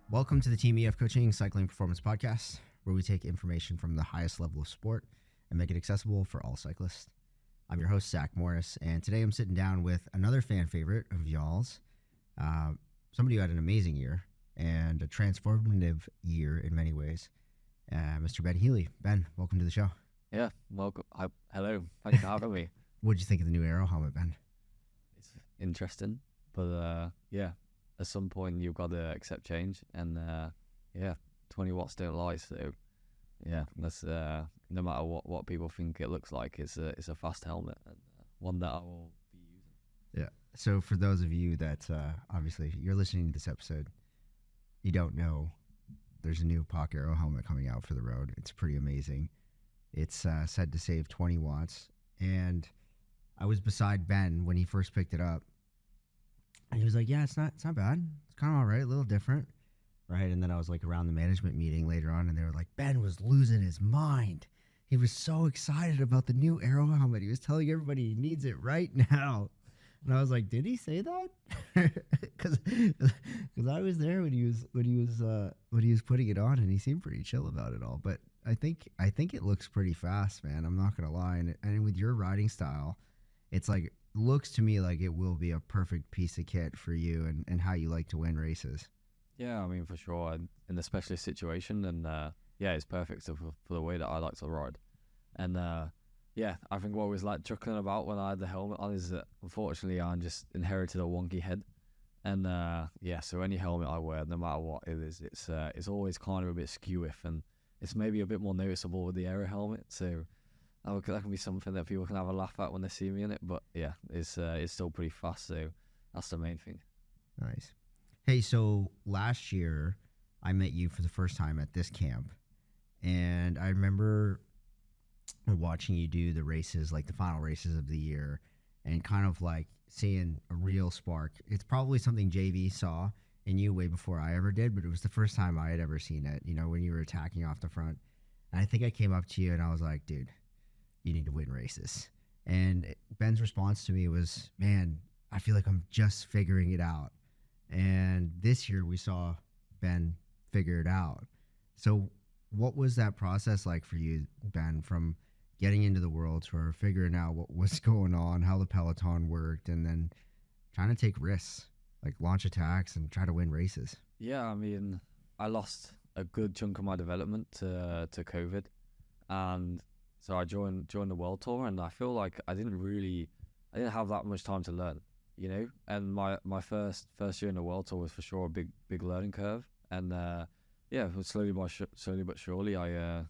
Welcome to the Team EF Coaching Cycling Performance Podcast, where we take information from the highest level of sport and make it accessible for all cyclists. I'm your host, Zach Morris, and today I'm sitting down with another fan favorite of y'all's, somebody who had an amazing year and a transformative year in many ways, Mr. Ben Healy. Ben, welcome to the show. Yeah, welcome. Hello. Thanks for having me. What'd you think of the new Aero helmet, Ben? It's interesting, but yeah, at some point you've got to accept change, and 20 watts don't lie. So yeah, that's no matter what people think it looks like, it's a fast helmet and one that I will be using. Yeah. So for those of you that obviously you're listening to this episode, you don't know there's a new POC Aero helmet coming out for the road. It's pretty amazing. It's said to save 20 watts. And I was beside Ben when he first picked it up. And he was like, yeah, it's not bad. It's kind of all right, a little different. Right. And then I was like around the management meeting later on, and they were like, Ben was losing his mind. He was so excited about the new Aero helmet. He was telling everybody he needs it right now. And I was like, did he say that? Because I was there when he was putting it on, and he seemed pretty chill about it all. But I think it looks pretty fast, man. I'm not gonna lie. And with your riding style, it's like looks to me like it will be a perfect piece of kit for you and how you like to win races. Yeah, I mean for sure. In the specialist situation, and yeah, it's perfect for the way that I like to ride. And yeah, I think what I was like chuckling about when I had the helmet on is that unfortunately I just inherited a wonky head. And yeah, so any helmet I wear, no matter what it is, it's always kind of a bit skew-if, and it's maybe a bit more noticeable with the Aero helmet. So that can be something that people can have a laugh at when they see me in it. But yeah, it's still pretty fast, so that's the main thing. Nice. Hey, so last year I met you for the first time at this camp, and I remember watching you do the races, like the final races of the year, and kind of like seeing a real spark. It's probably something JV saw in you way before I ever did, but it was the first time I had ever seen it, you know, when you were attacking off the front. And I think I came up to you and I was like, dude, you need to win races. And Ben's response to me was, man, I feel like I'm just figuring it out. And this year we saw Ben figure it out. So what was that process like for you, Ben, from getting into the World Tour, figuring out what was going on, how the peloton worked, and then trying to take risks, like launch attacks and try to win races? Yeah, I mean, I lost a good chunk of my development to COVID, and so I joined the World Tour, and I feel like I didn't have that much time to learn, you know. And my first year in the World Tour was for sure a big learning curve, and yeah, slowly but surely I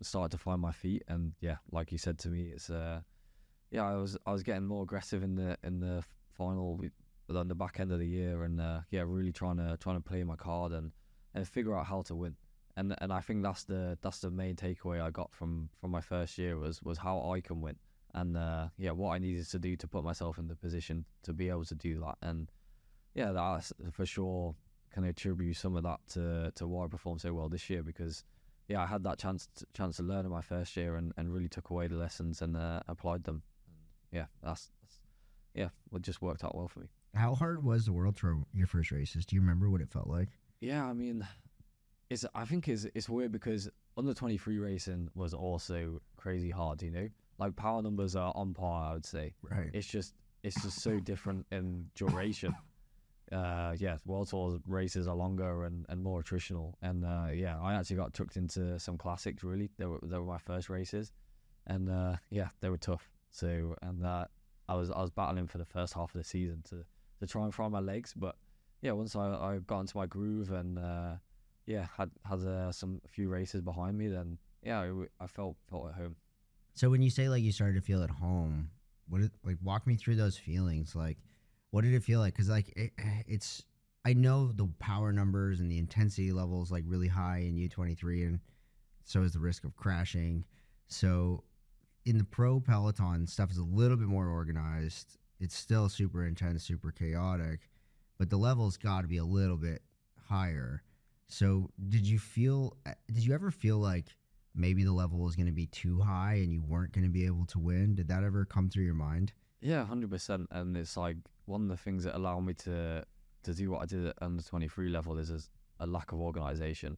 started to find my feet. And yeah, like you said to me, it's yeah, I was getting more aggressive in the final on the back end of the year, and yeah, really trying to play my card and figure out how to win. And I think that's the main takeaway I got from my first year was how I can win, and yeah, what I needed to do to put myself in the position to be able to do that. And yeah, that's for sure can attribute some of that to why I performed so well this year, because yeah, I had that chance to learn in my first year and really took away the lessons and applied them. And yeah, that's what just worked out well for me. How hard was the World Tour, your first races? Do you remember what it felt like? Yeah, I mean, I think it's weird because under 23 racing was also crazy hard, you know? Like power numbers are on par, I would say. Right. It's just so different in duration. Yeah, World Tour races are longer and more attritional, and yeah, I actually got tucked into some classics. Really, they were my first races, and yeah, they were tough. So, and I was battling for the first half of the season to try and find my legs, but yeah, once I got into my groove and yeah, had a few races behind me, then yeah, I felt at home. So when you say like you started to feel at home, walk me through those feelings, like. What did it feel like? Because like it's, I know the power numbers and the intensity levels like really high in U23, and so is the risk of crashing. So in the pro peloton, stuff is a little bit more organized. It's still super intense, super chaotic, but the levels got to be a little bit higher. So did you ever feel like maybe the level was going to be too high and you weren't going to be able to win? Did that ever come through your mind? Yeah, 100%. And it's like one of the things that allowed me to do what I did at under 23 level is a lack of organization.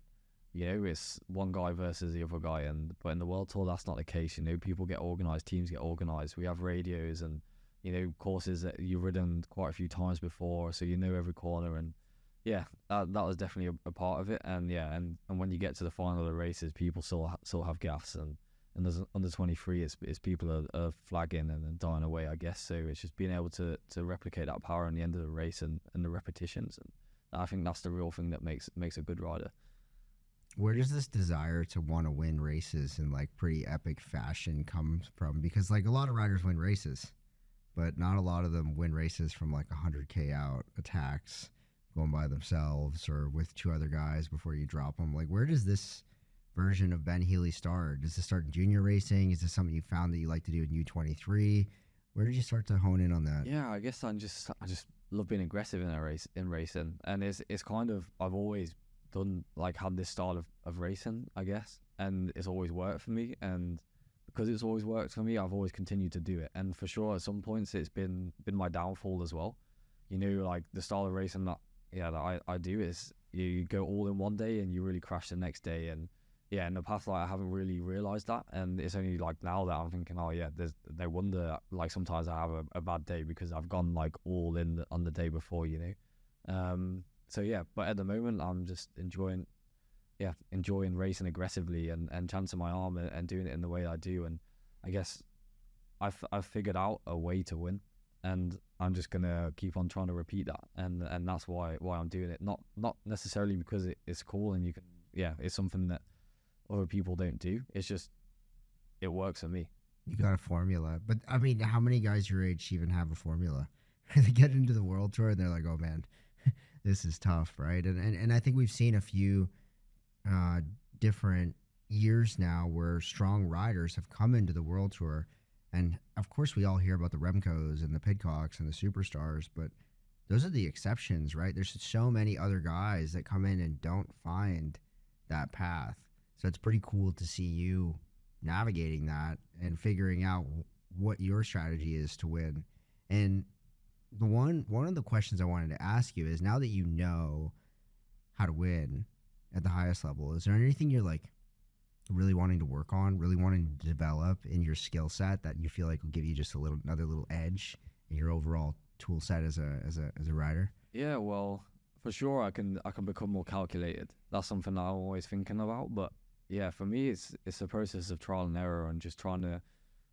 You know, it's one guy versus the other guy, but in the World Tour, that's not the case. You know, people get organized, teams get organized. We have radios and, you know, courses that you've ridden quite a few times before, so you know every corner. And yeah, that was definitely a part of it. And yeah, and when you get to the final of the races, people still have gas, and there's under 23, it's people are flagging and then dying away, I guess. So it's just being able to replicate that power in the end of the race and the repetitions. And I think that's the real thing that makes a good rider. Where does this desire to want to win races in like pretty epic fashion come from? Because like a lot of riders win races, but not a lot of them win races from like 100K out attacks, going by themselves or with two other guys before you drop them. Like, where does this version of Ben Healy start? Does it start in junior racing? Is this something you found that you like to do in U23? Where did you start to hone in on that? Yeah, I guess I just love being aggressive in racing, and it's kind of, I've always done, like, had this style of racing, I guess, and it's always worked for me. And because it's always worked for me, I've always continued to do it. And for sure, at some points, it's been my downfall as well. You know, like the style of racing that I do is you go all in one day and you really crash the next day. And yeah, in the past, like, I haven't really realized that, and it's only like now that I'm thinking, oh yeah, there's no wonder. Like sometimes I have a bad day because I've gone like all in on the day before, you know. So yeah, but at the moment I'm just enjoying racing aggressively and chancing my arm and doing it in the way I do. And I guess I've figured out a way to win, and I'm just gonna keep on trying to repeat that. And that's why I'm doing it. Not necessarily because it's cool and you can, it's something that other people don't do. It's just, it works for me. You got a formula. But I mean, how many guys your age even have a formula? They get into the World Tour and they're like, oh man, this is tough, right? And I think we've seen a few different years now where strong riders have come into the World Tour. And of course, we all hear about the Remcos and the Pidcocks and the superstars, but those are the exceptions, right? There's so many other guys that come in and don't find that path. So it's pretty cool to see you navigating that and figuring out what your strategy is to win. And the one of the questions I wanted to ask you is, now that you know how to win at the highest level, is there anything you're like really wanting to work on, really wanting to develop in your skill set that you feel like will give you just another little edge in your overall tool set as a rider? Yeah, well, for sure I can become more calculated. That's something that I'm always thinking about. But yeah, for me, it's a process of trial and error and just trying to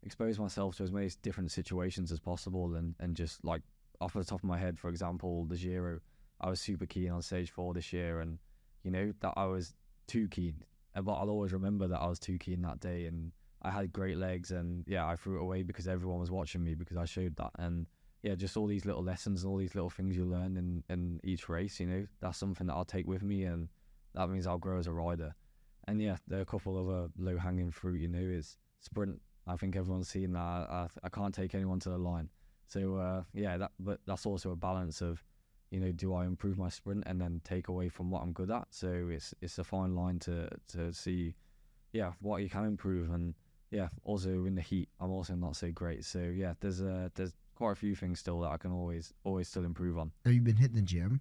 expose myself to as many different situations as possible. And just like off the top of my head, for example, the Giro, I was super keen on stage 4 this year, and you know that I was too keen. But I'll always remember that I was too keen that day, and I had great legs, and yeah, I threw it away because everyone was watching me because I showed that. And yeah, just all these little lessons and all these little things you learn in each race, you know, that's something that I'll take with me, and that means I'll grow as a rider. And yeah, there are a couple of other low-hanging fruit, you know, is sprint. I think everyone's seen that. I can't take anyone to the line. So but that's also a balance of, you know, do I improve my sprint and then take away from what I'm good at? So it's a fine line to see, what you can improve. And yeah, also in the heat, I'm also not so great. So yeah, there's quite a few things still that I can always still improve on. Have you been hitting the gym?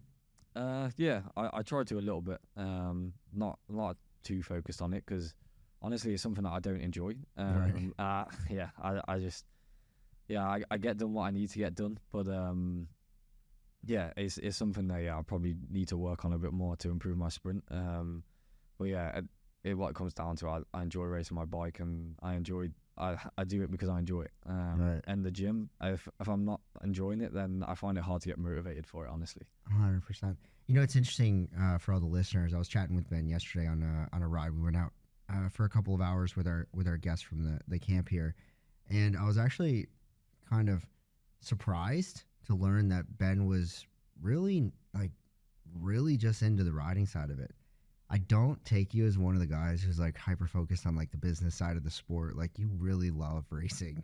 Yeah, I tried to a little bit. Not too focused on it because honestly, it's something that I don't enjoy. Right. I just I get done what I need to get done, but it's something that I probably need to work on a bit more to improve my sprint. But yeah, what it comes down to, I enjoy racing my bike, and I do it because I enjoy it. Right. And the gym, if I'm not enjoying it, then I find it hard to get motivated for it, honestly. 100%. You know, it's interesting for all the listeners. I was chatting with Ben yesterday on a ride. We went out for a couple of hours with our guests from the camp here, and I was actually kind of surprised to learn that Ben was really just into the riding side of it. I don't take you as one of the guys who's like hyper focused on like the business side of the sport. Like, you really love racing,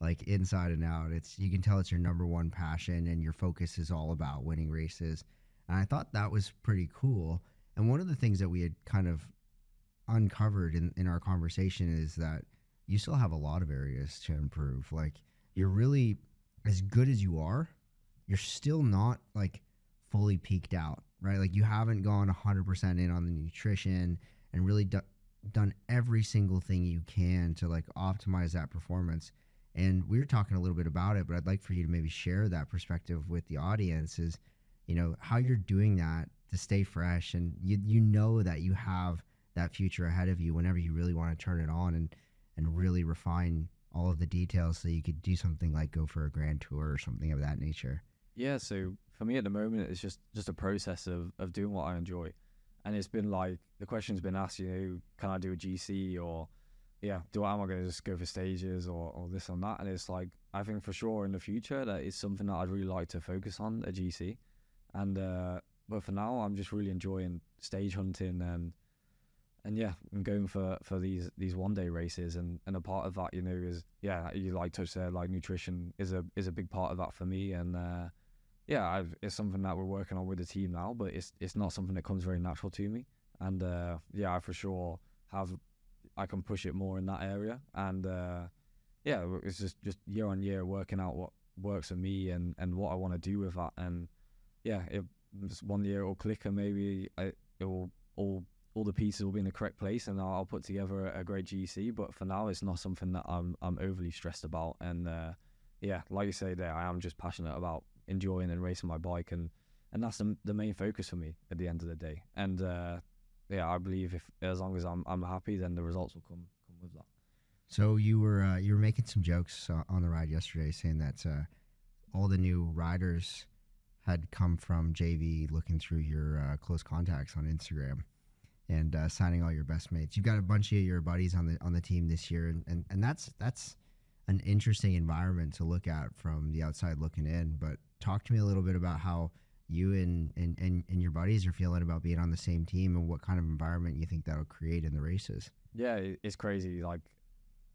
like inside and out. You can tell it's your number one passion, and your focus is all about winning races. And I thought that was pretty cool. And one of the things that we had kind of uncovered in our conversation is that you still have a lot of areas to improve. Like, you're really, as good as you are, you're still not like fully peaked out right? Like you haven't gone 100% in on the nutrition and really done every single thing you can to like optimize that performance. And we were talking a little bit about it, but I'd like for you to maybe share that perspective with the audience is, how you're doing that to stay fresh, and you know that you have that future ahead of you whenever you really want to turn it on and really refine all of the details so you could do something like go for a grand tour or something of that nature. Yeah, so for me at the moment, it's just a process of doing what I enjoy. And it's been like, the question's been asked, can I do a GC, or, am I going to just go for stages or this and that? And it's like, I think for sure in the future, that is something that I'd really like to focus on, a GC. And, but for now, I'm just really enjoying stage hunting and I'm going for these 1 day races, and a part of that, is, you like touched there, like nutrition is a big part of that for me. And, it's something that we're working on with the team now, but it's not something that comes very natural to me. And I for sure I can push it more in that area. And it's just year on year working out what works for me and what I want to do with that. And just 1 year it'll click, and maybe it will all the pieces will be in the correct place, and I'll put together a great GC. But for now, it's not something that I'm overly stressed about. And like you say there, I am just passionate about enjoying and racing my bike, and that's the main focus for me at the end of the day. And I believe if as long as I'm happy, then the results will come with that. So you were making some jokes on the ride yesterday, saying that all the new riders had come from JV, looking through your close contacts on Instagram and signing all your best mates. You've got a bunch of your buddies on the team this year, and that's an interesting environment to look at from the outside looking in. But talk to me a little bit about how you and your buddies are feeling about being on the same team, and what kind of environment you think that'll create in the races. Yeah, it's crazy. Like,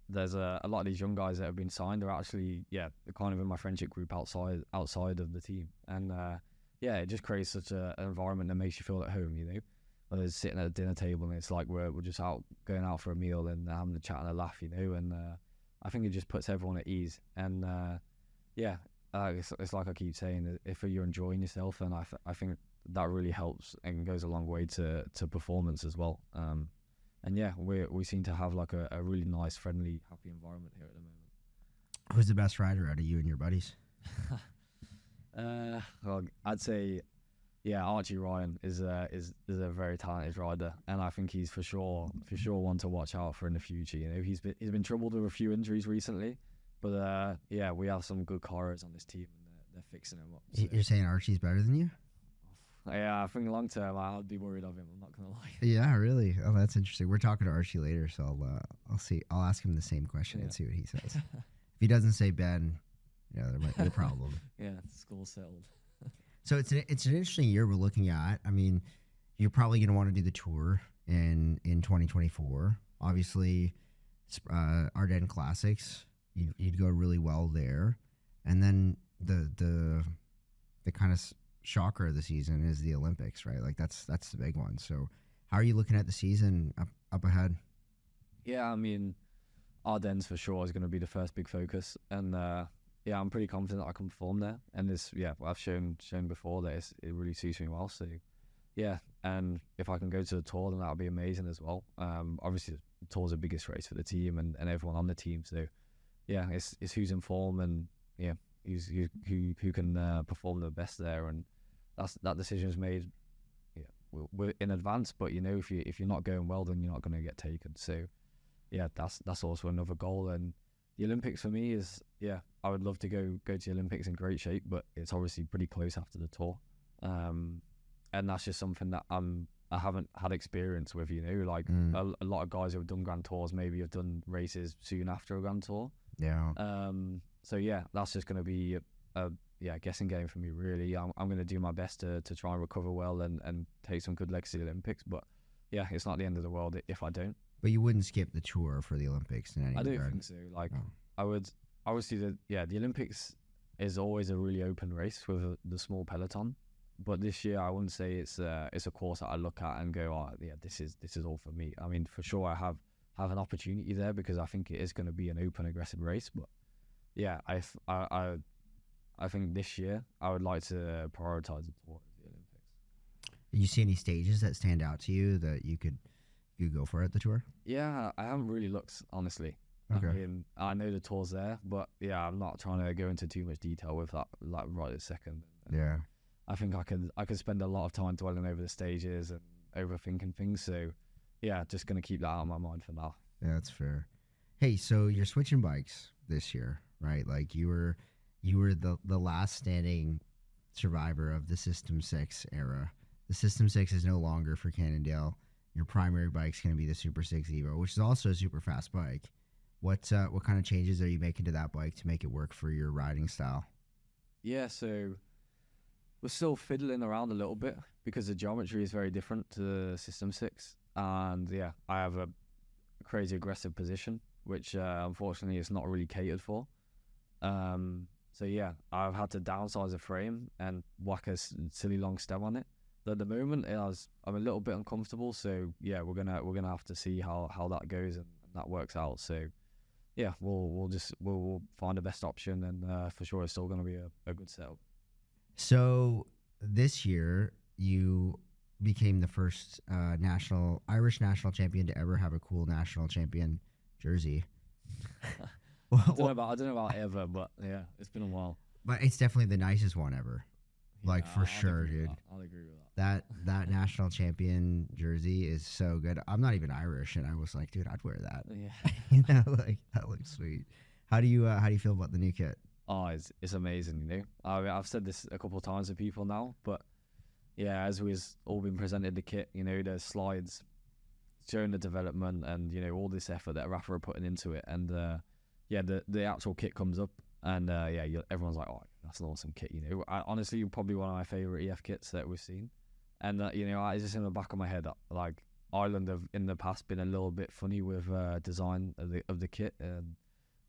there's a lot of these young guys that have been signed. They're actually, they're kind of in my friendship group outside of the team. And it just creates such an environment that makes you feel at home, Whether it's sitting at a dinner table and it's like we're just going out for a meal and having a chat and a laugh, and I think it just puts everyone at ease. And it's like I keep saying, if you're enjoying yourself, and I think that really helps and goes a long way to performance as well. We seem to have like a really nice, friendly, happy environment here at the moment. Who's the best rider out of you and your buddies? Well, I'd say, Archie Ryan is a very talented rider, and I think he's for sure one to watch out for in the future. He's been troubled with a few injuries recently, but we have some good carers on this team, and they're fixing him up. So. You're saying Archie's better than you? Yeah, I think long term I'd be worried of him. I'm not gonna lie. Yeah, really. Oh, that's interesting. We're talking to Archie later, so I'll see. I'll ask him the same question and see what he says. If he doesn't say Ben, there might be a problem. School settled. So it's an interesting year we're looking at. I mean, you're probably going to want to do the tour in 2024. Obviously, Ardennes Classics, you'd go really well there, and then the kind of shocker of the season is the Olympics, right? Like that's the big one. So how are you looking at the season up ahead? Yeah, I mean, Ardennes for sure is going to be the first big focus, and I'm pretty confident that I can perform there. And I've shown before that it really suits me well. So and if I can go to the tour, then that'll be amazing as well. Obviously the tour's the biggest race for the team and everyone on the team. So it's who's in form and who can perform the best there, and that decision is made we're in advance. But if you're not going well, then you're not going to get taken. So that's also another goal. And the Olympics for me is I would love to go to the Olympics in great shape, but it's obviously pretty close after the tour, and that's just something that I haven't had experience with. A lot of guys who have done Grand Tours maybe have done races soon after a Grand Tour. That's just going to be a guessing game for me, really. I'm going to do my best to try and recover well and take some good legs to the Olympics, but it's not the end of the world if I don't. But you wouldn't skip the tour for the Olympics in any regard? I don't think so. I would obviously the Olympics is always a really open race with the small peloton, but this year I wouldn't say it's a course that I look at and go, this is all for me. I mean, for sure I have an opportunity there because I think it is going to be an open, aggressive race, but I think this year I would like to prioritize the tour of the Olympics. You see any stages that stand out to you that you go for at the tour? Yeah, I haven't really looked, honestly. Okay. I mean, I know the tour's there, but yeah, I'm not trying to go into too much detail with that, like right this second. Yeah. I think I could spend a lot of time dwelling over the stages and overthinking things. So yeah, just gonna keep that out of my mind for now. Yeah, that's fair. Hey, so you're switching bikes this year, right? Like you were the last standing survivor of the System 6 era. The System 6 is no longer for Cannondale. Your primary bike's going to be the Super 6 Evo, which is also a super fast bike. What kind of changes are you making to that bike to make it work for your riding style? Yeah, so we're still fiddling around a little bit because the geometry is very different to the System 6. And yeah, I have a crazy aggressive position, which unfortunately is not really catered for. So yeah, I've had to downsize the frame and whack a silly long stem on it. But at the moment, I'm a little bit uncomfortable. So yeah, we're gonna have to see how that goes and that works out. So yeah, we'll find the best option, and for sure, it's still gonna be a good setup. So this year you became the first Irish national champion to ever have a cool national champion jersey. I don't know about ever, but yeah, it's been a while. But it's definitely the nicest one ever. Like Yeah, for sure, agree with dude. that. I'll agree with that. That national champion jersey is so good. I'm not even Irish, and I was like, dude, I'd wear that. Yeah. You know, like that looks sweet. How do you feel about the new kit? Oh, it's amazing, you know. I've said this a couple of times to people now, but yeah, as we've all been presented the kit, you know, there's slides showing the development and you know all this effort that Rafa are putting into it, and yeah, the actual kit comes up, and yeah, everyone's like, oh, that's an awesome kit, you know. Honestly, probably one of my favorite EF kits that we've seen, and you know, it's just in the back of my head, like Ireland have in the past been a little bit funny with design of the kit, and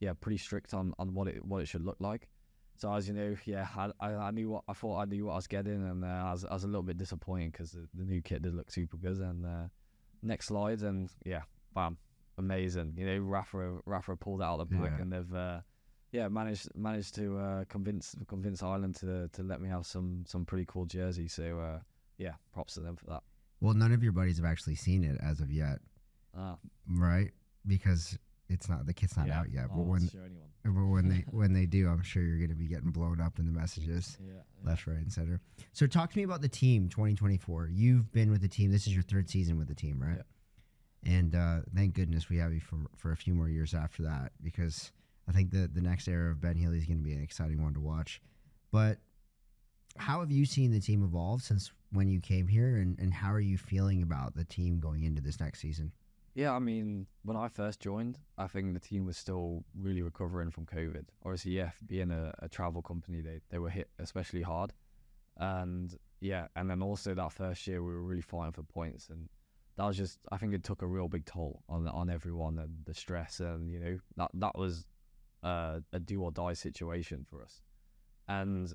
yeah, pretty strict on what it should look like. So as you know, yeah, I knew what I thought I knew what I was getting, and I was a little bit disappointed because the new kit did look super good. And next slides, and yeah, bam, amazing. You know, Rafa pulled it out of the pack, Yeah. and they've yeah managed to convince Ireland to let me have some pretty cool jerseys. So yeah, props to them for that. Well, none of your buddies have actually seen it as of yet, Ah, right? Because the kit's not yeah. out yet. I'll show anyone. But when they do, I'm sure you're going to be getting blown up in the messages Yeah. left, right, and center. So talk to me about the team 2024. You've been with the team. This is your third season with the team, right? Yeah. And thank goodness we have you for a few more years after that, because I think the next era of Ben Healy is going to be an exciting one to watch. But how have you seen the team evolve since when you came here, and how are you feeling about the team going into this next season? Yeah, I mean, when I first joined, I think the team was still really recovering from COVID. Obviously, yeah, being a travel company, they were hit especially hard. And yeah, and then also that first year, we were really fighting for points. And that was just, I think it took a real big toll on everyone, and the stress. And, you know, that was a do or die situation for us. And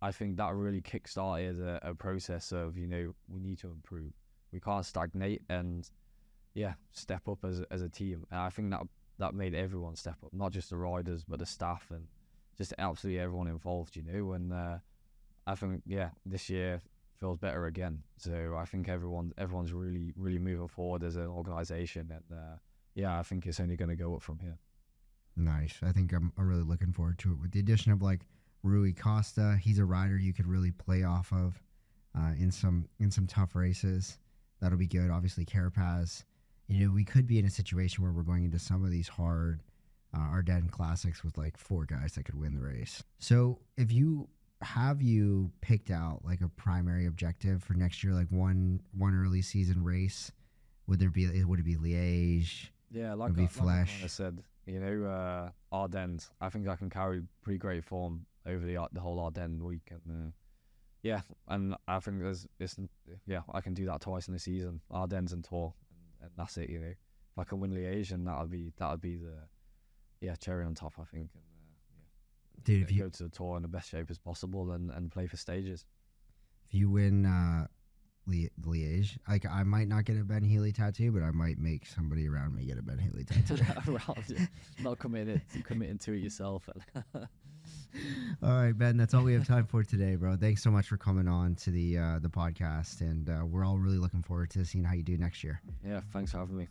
I think that really kickstarted a process of, you know, we need to improve. We can't stagnate, and yeah, step up as a team. And I think that made everyone step up, not just the riders, but the staff and just absolutely everyone involved, you know. And I think, yeah, this year feels better again. So I think everyone's really, really moving forward as an organisation. And yeah, I think it's only going to go up from here. Nice. I think I'm really looking forward to it. With the addition of like Rui Costa, he's a rider you could really play off of in some tough races. That'll be good. Obviously, Carapaz. You know, we could be in a situation where we're going into some of these hard Ardennes classics with like 4 guys that could win the race. So if you picked out like a primary objective for next year, like one early season race, would it be Liège? Yeah, Would it be Flesh? Like I kind of said, you know, Ardennes. I think I can carry pretty great form over the whole Ardennes week, and yeah, and I think I can do that twice in the season, Ardennes and Tour, and that's it. You know, if I can win Liège, and that would be the cherry on top, I think. And yeah, Dude, if you go to the Tour in the best shape as possible and play for stages. if you win Liège, like I might not get a Ben Healy tattoo, but I might make somebody around me get a Ben Healy tattoo. Around you, not committing to it yourself. All right, Ben, that's all we have time for today, bro. Thanks so much for coming on to the podcast, and we're all really looking forward to seeing how you do next year. Yeah, thanks for having me.